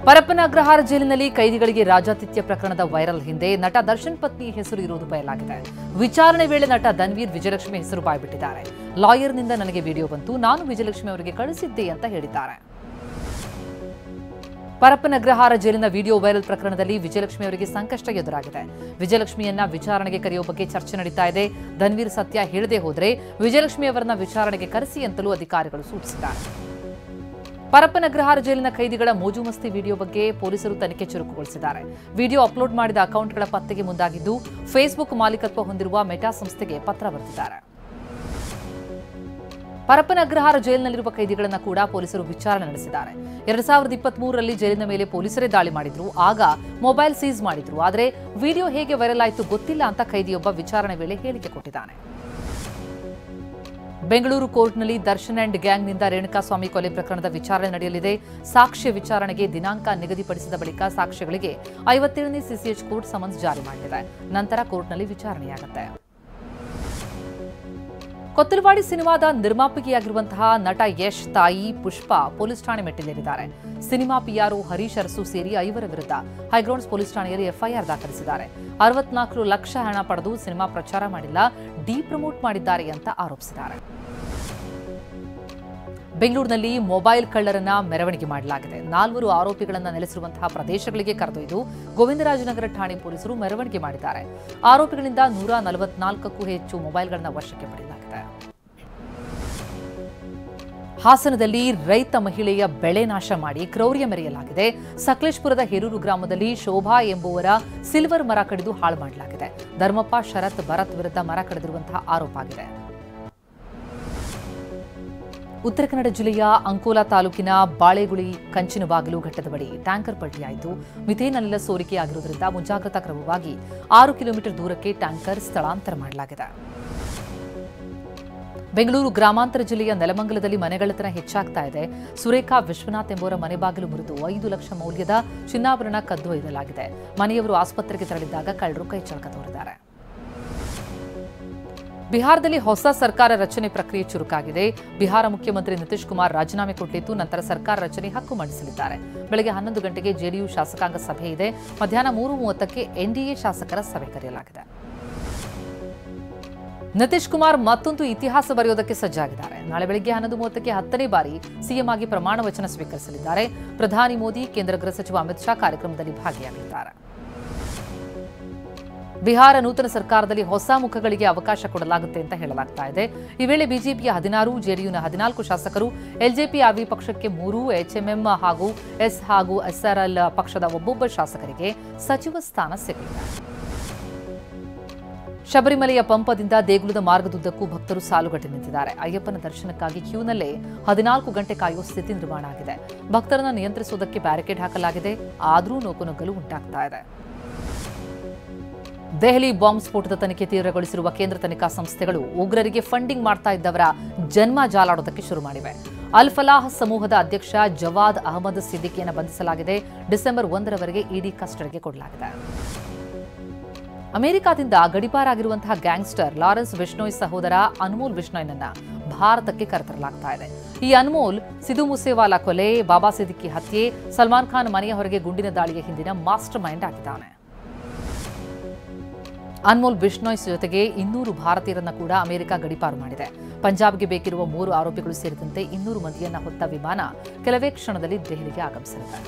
ಪರಪ್ಪನ ಅಗ್ರಹಾರ ಜೈಲಿನಲ್ಲಿ ಕೈದಿಗಳಿಗೆ ರಾಜಾತಿಥ್ಯ ಪ್ರಕರಣದ ವೈರಲ್ ಹಿಂದೆ ನಟ ದರ್ಶನ್ ಪತ್ನಿ ಹೆಸರು ಇರುವುದು ಬಯಲಾಗಿದೆ. ವಿಚಾರಣೆ ವೇಳೆ ನಟ ಧನ್ವೀರ್ ವಿಜಯಲಕ್ಷ್ಮಿ ಹೆಸರು ಬಾಯ್ಬಿಟ್ಟಿದ್ದಾರೆ. ಲಾಯರ್ನಿಂದ ನನಗೆ ವಿಡಿಯೋ ಬಂತು, ನಾನು ವಿಜಯಲಕ್ಷ್ಮಿ ಅವರಿಗೆ ಕಳಿಸಿದ್ದೆ ಅಂತ ಹೇಳಿದ್ದಾರೆ. ಪರಪ್ಪನ ಅಗ್ರಹಾರ ಜೈಲಿನ ವಿಡಿಯೋ ವೈರಲ್ ಪ್ರಕರಣದಲ್ಲಿ ವಿಜಯಲಕ್ಷ್ಮಿ ಅವರಿಗೆ ಸಂಕಷ್ಟ ಎದುರಾಗಿದೆ. ವಿಜಯಲಕ್ಷ್ಮಿಯನ್ನ ವಿಚಾರಣೆಗೆ ಕರೆಯುವ ಬಗ್ಗೆ ಚರ್ಚೆ ನಡೀತಾ ಇದೆ. ಧನ್ವೀರ್ ಸತ್ಯ ಹೇಳದೆ ಹೋದರೆ ವಿಜಯಲಕ್ಷ್ಮಿ ಅವರನ್ನ ವಿಚಾರಣೆಗೆ ಕರೆಸಿ ಅಂತಲೂ ಅಧಿಕಾರಿಗಳು ಸೂಚಿಸಿದ್ದಾರೆ. ಪರಪ್ಪನ ಅಗ್ರಹಾರ ಜೈಲಿನ ಕೈದಿಗಳ ಮೋಜು ಮಸ್ತಿ ವಿಡಿಯೋ ಬಗ್ಗೆ ಪೊಲೀಸರು ತನಿಖೆ ಚುರುಕುಗೊಳಿಸಿದ್ದಾರೆ. ವಿಡಿಯೋ ಅಪ್ಲೋಡ್ ಮಾಡಿದ ಅಕೌಂಟ್ಗಳ ಪತ್ತೆಗೆ ಮುಂದಾಗಿದ್ದು ಫೇಸ್ಬುಕ್ ಮಾಲೀಕತ್ವ ಹೊಂದಿರುವ ಮೆಟಾ ಸಂಸ್ಥೆಗೆ ಪತ್ರ ಬರೆದಿದ್ದಾರೆ. ಪರಪ್ಪನ ಅಗ್ರಹಾರ ಜೈಲಿನಲ್ಲಿರುವ ಕೈದಿಗಳನ್ನು ಕೂಡ ಪೊಲೀಸರು ವಿಚಾರಣೆ ನಡೆಸಿದ್ದಾರೆ. 2023ರಲ್ಲಿ ಜೈಲಿನ ಮೇಲೆ ಪೊಲೀಸರೇ ದಾಳಿ ಮಾಡಿದ್ರು. ಆಗ ಮೊಬೈಲ್ ಸೀಸ್ ಮಾಡಿದ್ರು. ಆದರೆ ವಿಡಿಯೋ ಹೇಗೆ ವೈರಲ್ ಆಯಿತು ಗೊತ್ತಿಲ್ಲ ಅಂತ ಕೈದಿಯೊಬ್ಬ ವಿಚಾರಣೆ ವೇಳೆ ಹೇಳಿಕೆ ಕೊಟ್ಟಿದ್ದಾನೆ. ಬೆಂಗಳೂರು ಕೋರ್ಟ್ನಲ್ಲಿ ದರ್ಶನ್ ಅಂಡ್ ಗ್ಯಾಂಗ್ನಿಂದ ರೇಣುಕಾಸ್ವಾಮಿ ಕೊಲೆ ಪ್ರಕರಣದ ವಿಚಾರಣೆ ನಡೆಯಲಿದೆ. ಸಾಕ್ಷ್ಯ ವಿಚಾರಣೆಗೆ ದಿನಾಂಕ ನಿಗದಿಪಡಿಸಿದ ಬಳಿಕ ಸಾಕ್ಷ್ಯಗಳಿಗೆ 57ನೇ ಸಿಸಿಎಚ್ ಕೋರ್ಟ್ ಸಮನ್ಸ್ ಜಾರಿ ಮಾಡಿದೆ. ನಂತರ ಕೋರ್ಟ್ನಲ್ಲಿ ವಿಚಾರಣೆಯಾಗುತ್ತೆ. ಕೊತ್ತಲವಾಡಿ ಸಿನಿಮಾದ ನಿರ್ಮಾಪಕಿಯಾಗಿರುವಂತಹ ನಟ ಯಶ್ ತಾಯಿ ಪುಷ್ಪಾ ಪೊಲೀಸ್ ಠಾಣೆ ಮೆಟ್ಟಿಲೇರಿದ್ದಾರೆ. ಸಿನಿಮಾ ಪಿಆರ್ಒ ಹರೀಶ್ ಅರಸು ಸೇರಿ 5 ವಿರುದ್ಧ ಹೈಗ್ರೌಂಡ್ಸ್ ಪೊಲೀಸ್ ಠಾಣೆಯಲ್ಲಿ ಎಫ್ಐಆರ್ ದಾಖಲಿಸಿದ್ದಾರೆ. 64 ಲಕ್ಷ ಹಣ ಪಡೆದು ಸಿನಿಮಾ ಪ್ರಚಾರ ಮಾಡಿಲ್ಲ, ಡಿಪ್ರಮೋಟ್ ಮಾಡಿದ್ದಾರೆ ಅಂತ ಆರೋಪಿಸಿದ್ದಾರೆ. ಬೆಂಗಳೂರಿನಲ್ಲಿ ಮೊಬೈಲ್ ಕಳ್ಳರನ್ನ ಮೆರವಣಿಗೆ ಮಾಡಲಾಗಿದೆ. 4 ಆರೋಪಿಗಳನ್ನು ನೆಲೆಸಿರುವಂತಹ ಪ್ರದೇಶಗಳಿಗೆ ಕರೆದೊಯ್ದು ಗೋವಿಂದರಾಜನಗರ ಠಾಣೆ ಪೊಲೀಸರು ಮೆರವಣಿಗೆ ಮಾಡಿದ್ದಾರೆ. ಆರೋಪಿಗಳಿಂದ 144ಕ್ಕೂ ಹೆಚ್ಚು ಮೊಬೈಲ್ಗಳನ್ನು ವಶಕ್ಕೆ ಪಡೆಯಲಾಗಿದೆ. ಹಾಸನದಲ್ಲಿ ರೈತ ಮಹಿಳೆಯ ಬೆಳೆ ನಾಶ ಮಾಡಿ ಕ್ರೌರ್ಯ ಮೆರೆಯಲಾಗಿದೆ. ಸಕಲೇಶಪುರದ ಹೇರೂರು ಗ್ರಾಮದಲ್ಲಿ ಶೋಭಾ ಎಂಬುವರ ಸಿಲ್ವರ್ ಮರ ಕಡಿದು ಹಾಳು ಮಾಡಲಾಗಿದೆ. ಧರ್ಮಪ್ಪ ಶರತ್ ಭರತ್ ವಿರುದ್ಧ ಮರ ಕಡಿದಿರುವಂತಹ ಆರೋಪ ಆಗಿದೆ. ಉತ್ತರ ಕನ್ನಡ ಜಿಲ್ಲೆಯ ಅಂಕೋಲಾ ತಾಲೂಕಿನ ಬಾಳೆಗುಳಿ ಕಂಚಿನಬಾಗಿಲು ಘಟ್ಟದ ಬಳಿ ಟ್ಯಾಂಕರ್ ಪಲ್ಟಿಯಾಯಿತು. ಮಿಥೇನ್ ಅನಿಲ ಸೋರಿಕೆಯಾಗಿರುವುದರಿಂದ ಮುಂಜಾಗ್ರತಾ ಕ್ರಮವಾಗಿ 6 ಕಿಲೋಮೀಟರ್ ದೂರಕ್ಕೆ ಟ್ಯಾಂಕರ್ ಸ್ಥಳಾಂತರ ಮಾಡಲಾಗಿದೆ. ಬೆಂಗಳೂರು ಗ್ರಾಮಾಂತರ ಜಿಲ್ಲೆಯ ನೆಲಮಂಗಲದಲ್ಲಿ ಮನೆಗಳ್ಳತನ ಹೆಚ್ಚಾಗ್ತಾ ಇದೆ. ಸುರೇಖಾ ವಿಶ್ವನಾಥ್ ಎಂಬುವರ ಮನೆ ಬಾಗಿಲು ಮುರಿದು 5 ಲಕ್ಷ ಮೌಲ್ಯದ ಚಿನ್ನಾಭರಣ ಕದ್ದು ಒಯ್ಯಲಾಗಿದೆ. ಮನೆಯವರು ಆಸ್ಪತ್ರೆಗೆ ತೆರಳಿದ್ದಾಗ ಕಳ್ಳರು ಕೈಚಳಕ ತೋರಿದ್ದಾರೆ. ಬಿಹಾರದಲ್ಲಿ ಹೊಸ ಸರ್ಕಾರ ರಚನೆ ಪ್ರಕ್ರಿಯೆ ಚುರುಕಾಗಿದೆ. ಬಿಹಾರ ಮುಖ್ಯಮಂತ್ರಿ ನಿತೀಶ್ ಕುಮಾರ್ ರಾಜೀನಾಮೆ ಕೊಟ್ಟಿದ್ದು ನಂತರ ಸರ್ಕಾರ ರಚನೆ ಹಕ್ಕು ಮಂಡಿಸಲಿದ್ದಾರೆ. ಬೆಳಗ್ಗೆ 11 ಗಂಟೆಗೆ ಜೆಡಿಯು ಶಾಸಕಾಂಗ ಸಭೆ ಇದೆ. ಮಧ್ಯಾಹ್ನ 3:30ಕ್ಕೆ ಎನ್ಡಿಎ ಶಾಸಕರ ಸಭೆ ಕರೆಯಲಾಗಿದೆ. ನಿತೀಶ್ ಕುಮಾರ್ ಮತ್ತೊಂದು ಇತಿಹಾಸ ಬರೆಯೋದಕ್ಕೆ ಸಜ್ಜಾಗಿದ್ದಾರೆ. ನಾಳೆ ಬೆಳಗ್ಗೆ 11:30ಕ್ಕೆ 10ನೇ ಬಾರಿ ಸಿಎಂ ಆಗಿ ಪ್ರಮಾಣ ವಚನ ಸ್ವೀಕರಿಸಲಿದ್ದಾರೆ. ಪ್ರಧಾನಿ ಮೋದಿ, ಕೇಂದ್ರ ಗೃಹ ಸಚಿವ ಅಮಿತ್ ಶಾ ಕಾರ್ಯಕ್ರಮದಲ್ಲಿ ಭಾಗಿಯಾಗಲಿದ್ದಾರೆ. ಬಿಹಾರ ನೂತನ ಸರ್ಕಾರದಲ್ಲಿ ಹೊಸ ಮುಖಗಳಿಗೆ ಅವಕಾಶ ಕೊಡಲಾಗುತ್ತೆ ಅಂತ ಹೇಳಲಾಗ್ತಾ ಇದೆ. ಈ ವೇಳೆ ಬಿಜೆಪಿಯ 16, ಜೆಡಿಯುನ 14 ಶಾಸಕರು, ಎಲ್ಜೆಪಿ ಆವಿ ಪಕ್ಷಕ್ಕೆ 3, ಎಚ್ಎಂಎಂ ಹಾಗೂ ಎಸ್ಆರ್ಎಲ್ ಪಕ್ಷದ ಒಬ್ಬೊಬ್ಬ ಶಾಸಕರಿಗೆ ಸಚಿವ ಸ್ಥಾನ ಸಿಗಲಿದೆ. ಶಬರಿಮಲೆಯ ಪಂಪದಿಂದ ದೇಗುಲದ ಮಾರ್ಗದುದ್ದಕ್ಕೂ ಭಕ್ತರು ಸಾಲುಗಟ್ಟಿ ನಿಂತಿದ್ದಾರೆ. ಅಯ್ಯಪ್ಪನ ದರ್ಶನಕ್ಕಾಗಿ ಕ್ಯೂನಲ್ಲೇ 14 ಗಂಟೆ ಕಾಯುವ ಸ್ಥಿತಿ ನಿರ್ಮಾಣ ಆಗಿದೆ. ಭಕ್ತರನ್ನು ನಿಯಂತ್ರಿಸುವುದಕ್ಕೆ ಬ್ಯಾರಿಕೇಡ್ ಹಾಕಲಾಗಿದೆ. ಆದರೂ ನೂಕುನುಗ್ಗಲು ಉಂಟಾಗ್ತಾ ಇದೆ. ದೆಹಲಿ ಬಾಂಬ್ ಸ್ಫೋಟದ ತನಿಖೆ ತೀವ್ರಗೊಳಿಸಿರುವ ಕೇಂದ್ರ ತನಿಖಾ ಸಂಸ್ಥೆಗಳು ಉಗ್ರರಿಗೆ ಫಂಡಿಂಗ್ ಮಾಡ್ತಾ ಇದ್ದವರ ಜನ್ಮ ಜಾಲಾಡೋದಕ್ಕೆ ಶುರು ಮಾಡಿವೆ. ಅಲ್ ಫಲಾಹ್ ಸಮೂಹದ ಅಧ್ಯಕ್ಷ ಜವಾದ್ ಅಹಮದ್ ಸಿದ್ದಿಕಿಯನ್ನು ಬಂಧಿಸಲಾಗಿದೆ. ಡಿಸೆಂಬರ್ 1ರವರೆಗೆ ಇಡಿ ಕಸ್ಟಡಿಗೆ ಕೊಡಲಾಗಿದೆ. ಅಮೆರಿಕಾದಿಂದ ಗಡಿಪಾರಾಗಿರುವಂತಹ ಗ್ಯಾಂಗ್ಸ್ಟರ್ ಲಾರೆನ್ಸ್ ಬಿಷ್ಣೋಯ್ ಸಹೋದರ ಅನ್ಮೋಲ್ ಬಿಷ್ಣೋಯ್ನನ್ನ ಭಾರತಕ್ಕೆ ಕರೆತರಲಾಗ್ತಾ ಇದೆ. ಈ ಅನ್ಮೋಲ್ ಸಿಧು ಮೂಸೇವಾಲಾ ಕೊಲೆ, ಬಾಬಾ ಸಿದ್ದಿಕಿ ಹತ್ಯೆ, ಸಲ್ಮಾನ್ ಖಾನ್ ಮನೆಯ ಹೊರಗೆ ಗುಂಡಿನ ದಾಳಿಯ ಹಿಂದಿನ ಮಾಸ್ಟರ್ ಮೈಂಡ್ ಆಗಿದ್ದಾನೆ. ಅನ್ಮೋಲ್ ಬಿಷ್ಣೋಯ್ ಜೊತೆಗೆ 200 ಭಾರತೀಯರನ್ನ ಕೂಡ ಅಮೆರಿಕ ಗಡಿಪಾರು ಮಾಡಿದೆ. ಪಂಜಾಬ್ಗೆ ಬೇಕಿರುವ 3 ಆರೋಪಿಗಳು ಸೇರಿದಂತೆ 200 ಮಂದಿಯನ್ನ ಹೊತ್ತ ವಿಮಾನ ಕೆಲವೇ ಕ್ಷಣದಲ್ಲಿ ದೆಹಲಿಗೆ ಆಗಮಿಸಲಿದೆ.